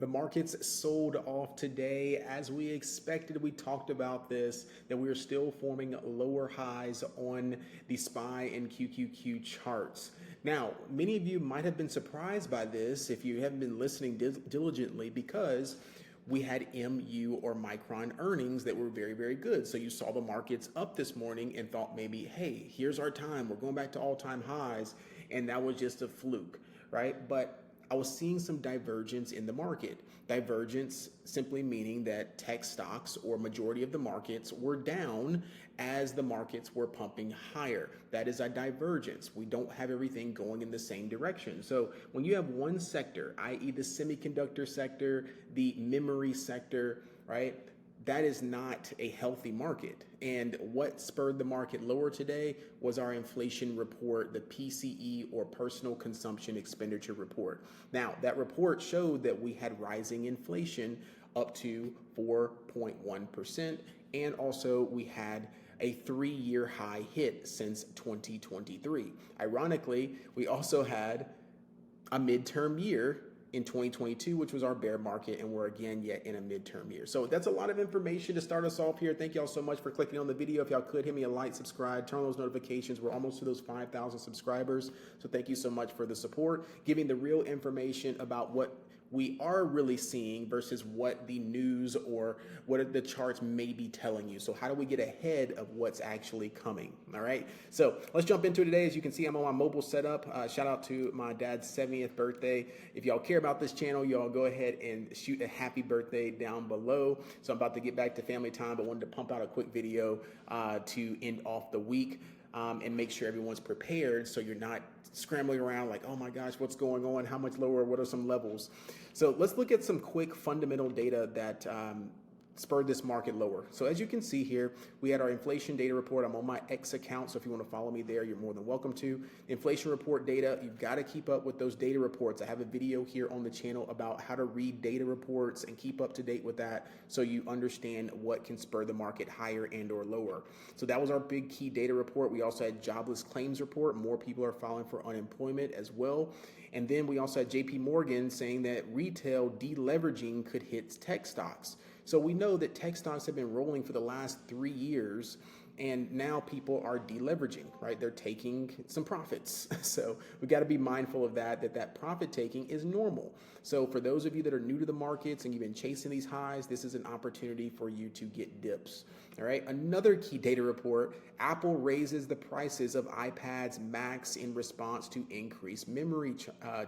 The markets sold off today as we expected. We talked about this, that we are still forming lower highs on the SPY and QQQ charts. Now, many of you might have been surprised by this if you haven't been listening diligently, because we had MU or Micron earnings that were very, very good. So you saw the markets up this morning and thought maybe, hey, here's our time. We're going back to all-time highs. And that was just a fluke, right? But I was seeing some divergence in the market. Divergence simply meaning that tech stocks or majority of the markets were down as the markets were pumping higher. That is a divergence. We don't have everything going in the same direction. So when you have one sector, i.e. the semiconductor sector, the memory sector, right? That is not a healthy market. And what spurred the market lower today was our inflation report, the PCE or personal consumption expenditure report. Now, that report showed that we had rising inflation up to 4.1%. And also we had a 3-year high hit since 2023. Ironically, we also had a midterm year in 2022, which was our bear market, and we're again yet in a midterm year. So that's a lot of information to start us off here. Thank y'all so much for clicking on the video. If y'all could hit me a like, subscribe, turn on those notifications. We're almost to those 5,000 subscribers. So thank you so much for the support, giving the real information about what we are really seeing versus what the news or what the charts may be telling you. So how do we get ahead of what's actually coming? All right. So let's jump into it today. As you can see, I'm on my mobile setup. Shout out to my dad's 70th birthday. If y'all care about this channel, y'all go ahead and shoot a happy birthday down below. So I'm about to get back to family time, but wanted to pump out a quick video to end off the week. And make sure everyone's prepared so you're not scrambling around like, oh my gosh, what's going on? How much lower? What are some levels? So let's look at some quick fundamental data that spurred this market lower. So as you can see here, we had our inflation data report. I'm on my X account, so if you want to follow me there, you're more than welcome to. Inflation report data, you've got to keep up with those data reports. I have a video here on the channel about how to read data reports and keep up to date with that so you understand what can spur the market higher and or lower. So that was our big key data report. We also had jobless claims report. More people are filing for unemployment as well. And then we also had JP Morgan saying that retail deleveraging could hit tech stocks. So we know that tech stocks have been rolling for the last 3 years, and now people are deleveraging, right? They're taking some profits. So we got to be mindful of that profit taking is normal. So for those of you that are new to the markets and you've been chasing these highs, this is an opportunity for you to get dips. All right. Another key data report, Apple raises the prices of iPads Max in response to increased memory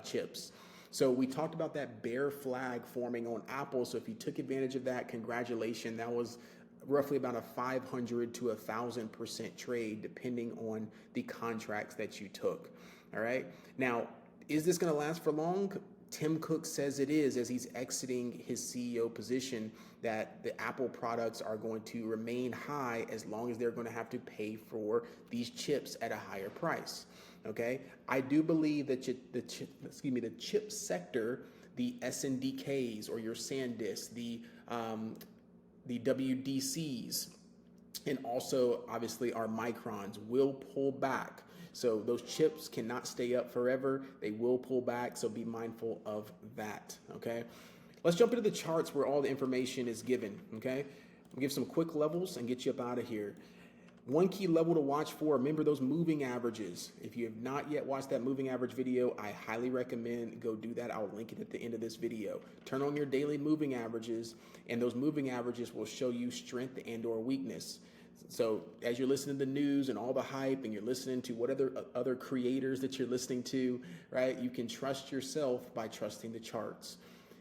chips. So we talked about that bear flag forming on Apple. So if you took advantage of that, congratulations. That was roughly about a 500 to 1,000% trade, depending on the contracts that you took. All right. Now, is this going to last for long? Tim Cook says it is, as he's exiting his CEO position, that the Apple products are going to remain high as long as they're going to have to pay for these chips at a higher price. Okay, I do believe that the chip sector, the SNDKs or your SanDisk, the WDCs, and also obviously our Microns will pull back. So those chips cannot stay up forever. They will pull back. So be mindful of that. Okay, let's jump into the charts where all the information is given. Okay, we'll give some quick levels and get you up out of here. One key level to watch for, remember those moving averages. If you have not yet watched that moving average video, I highly recommend go do that. I'll link it at the end of this video. Turn on your daily moving averages, and those moving averages will show you strength and or weakness. So as you're listening to the news and all the hype and you're listening to what other creators that you're listening to, right, you can trust yourself by trusting the charts.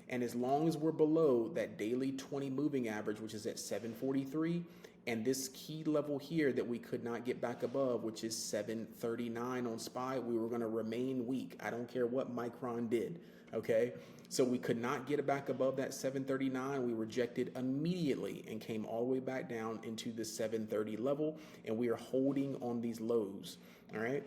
And as long as we're below that daily 20 moving average, which is at 743, and this key level here that we could not get back above, which is 739 on SPY, we were going to remain weak. I don't care what Micron did, okay? So we could not get it back above that 739. We rejected immediately and came all the way back down into the 730 level, and we are holding on these lows, all right?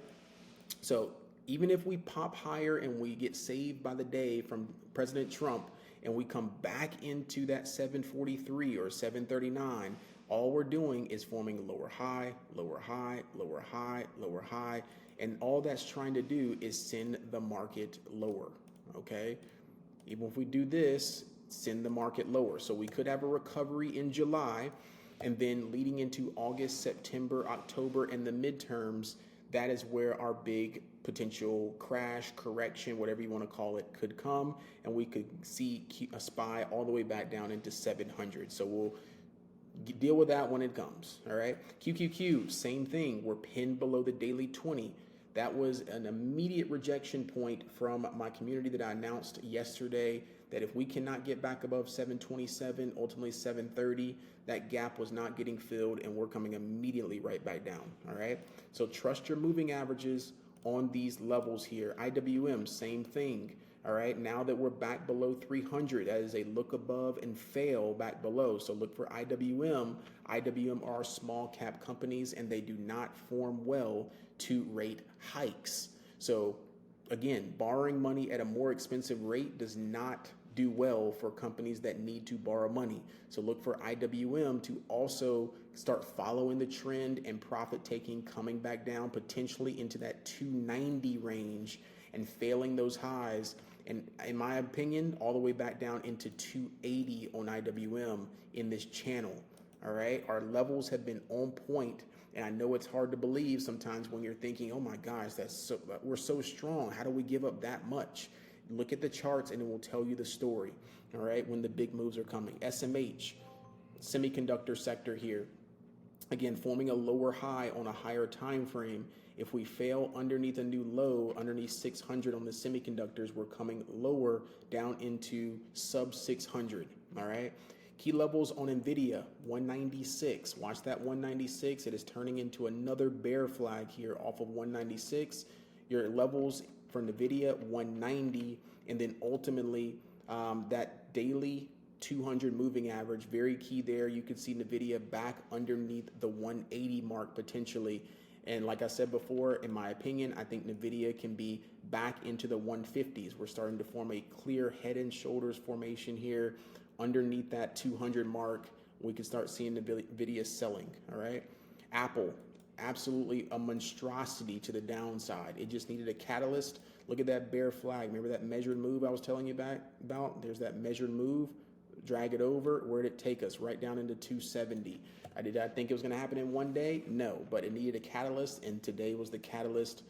So even if we pop higher and we get saved by the day from President Trump and we come back into that 743 or 739, all we're doing is forming lower high, lower high, lower high, lower high, and all that's trying to do is send the market lower, okay? Even if we do this, send the market lower. So we could have a recovery in July, and then leading into August, September, October, and the midterms, that is where our big potential crash, correction, whatever you want to call it, could come, and we could see a SPY all the way back down into 700. So we'll deal with that when it comes. All right. QQQ, same thing. We're pinned below the daily 20. That was an immediate rejection point from my community that I announced yesterday, that if we cannot get back above 727, ultimately 730, that gap was not getting filled, and we're coming immediately right back down. All right. So trust your moving averages on these levels here. IWM, same thing. All right, now that we're back below 300, that is a look above and fail back below. So look for IWM. IWM are small cap companies, and they do not form well to rate hikes. So again, borrowing money at a more expensive rate does not do well for companies that need to borrow money. So look for IWM to also start following the trend and profit taking, coming back down potentially into that 290 range and failing those highs. And in my opinion, all the way back down into 280 on IWM in this channel. All right, our levels have been on point, and I know it's hard to believe sometimes when you're thinking, oh my gosh, we're so strong. How do we give up that much? Look at the charts and it will tell you the story. All right, when the big moves are coming. SMH, semiconductor sector here. Again, forming a lower high on a higher time frame. If we fail underneath a new low, underneath 600 on the semiconductors, we're coming lower down into sub 600. All right. Key levels on NVIDIA, 196. Watch that 196. It is turning into another bear flag here off of 196. Your levels for NVIDIA, 190. And then ultimately that daily 200 moving average, very key there. You can see NVIDIA back underneath the 180 mark potentially. And like I said before, in my opinion, I think NVIDIA can be back into the 150s. We're starting to form a clear head and shoulders formation here underneath that 200 mark. We can start seeing NVIDIA selling, all right? Apple, absolutely a monstrosity to the downside. It just needed a catalyst. Look at that bear flag. Remember that measured move I was telling you about? There's that measured move. Drag it over. Where did it take us? Right down into 270. Did I think it was going to happen in one day? No, but it needed a catalyst, and today was the catalyst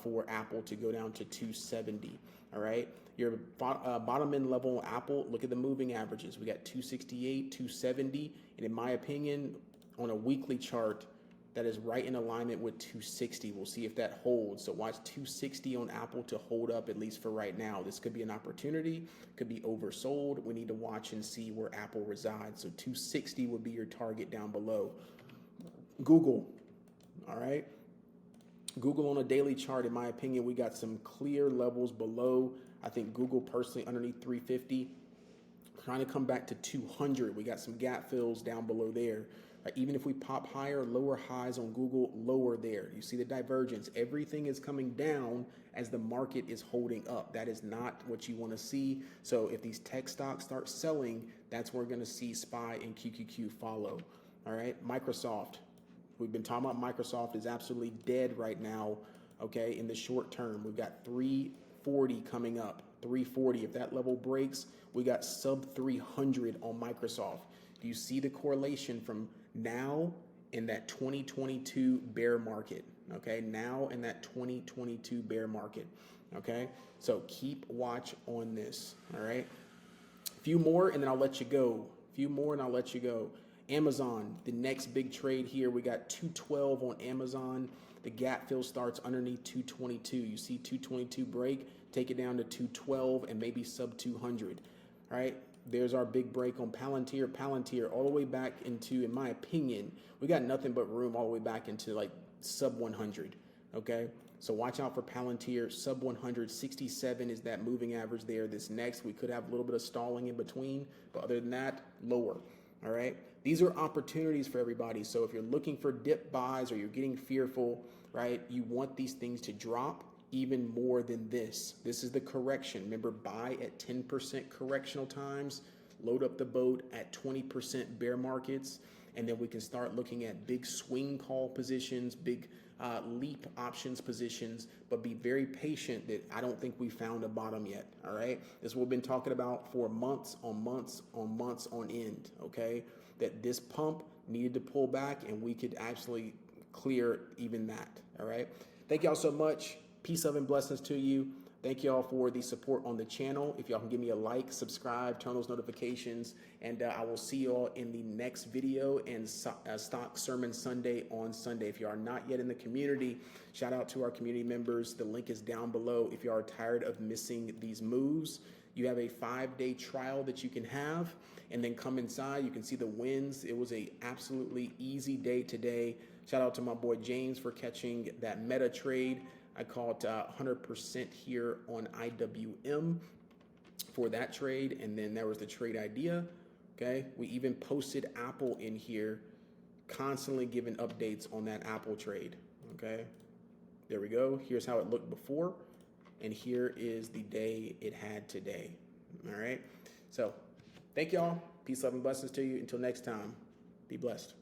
for Apple to go down to 270. All right. Your bottom end level Apple, look at the moving averages. We got 268, 270, and in my opinion, on a weekly chart, that is right in alignment with 260. We'll see if that holds. So watch 260 on Apple to hold up, at least for right now. This could be an opportunity, could be oversold. We need to watch and see where Apple resides. So 260 would be your target down below. Google, all right? Google on a daily chart, in my opinion, we got some clear levels below. I think Google personally underneath 350, trying to come back to 200. We got some gap fills down below there. Even if we pop higher, lower highs on Google, lower there. You see the divergence. Everything is coming down as the market is holding up. That is not what you want to see. So if these tech stocks start selling, that's where we're going to see SPY and QQQ follow. All right, Microsoft. We've been talking about Microsoft is absolutely dead right now, okay, in the short term. We've got 340 coming up, 340. If that level breaks, we got sub 300 on Microsoft. Do you see the correlation from now in that 2022 bear market? Okay, now in that 2022 bear market. Okay, so keep watch on this. All right, a few more and then I'll let you go. Amazon, the next big trade here. We got 212 on Amazon. The gap fill starts underneath 222. You see 222 break, take it down to 212 and maybe sub 200. All right. There's our big break on Palantir all the way back into, in my opinion, we got nothing but room all the way back into like sub 100. Okay. So watch out for Palantir, sub 100, 67 is that moving average there. This next, we could have a little bit of stalling in between, but other than that, lower. All right. These are opportunities for everybody. So if you're looking for dip buys or you're getting fearful, right, you want these things to drop even more than this. This is the correction. Remember, buy at 10% correctional times, load up the boat at 20% bear markets, and then we can start looking at big swing call positions, big leap options positions, but be very patient that I don't think we found a bottom yet. All right. This is what we've been talking about for months on months on months on end. Okay. That this pump needed to pull back and we could actually clear even that. All right. Thank y'all so much. Peace, love, and blessings to you. Thank y'all for the support on the channel. If y'all can give me a like, subscribe, turn those notifications, and I will see y'all in the next video and Stock Sermon Sunday on Sunday. If you are not yet in the community, shout out to our community members. The link is down below. If you are tired of missing these moves, you have a 5-day trial that you can have, and then come inside. You can see the wins. It was a absolutely easy day today. Shout out to my boy James for catching that meta trade. I called 100% here on IWM for that trade, and then there was the trade idea. Okay, we even posted Apple in here, constantly giving updates on that Apple trade. Okay, there we go. Here's how it looked before, and here is the day it had today. All right, so thank y'all. Peace, love, and blessings to you. Until next time, be blessed.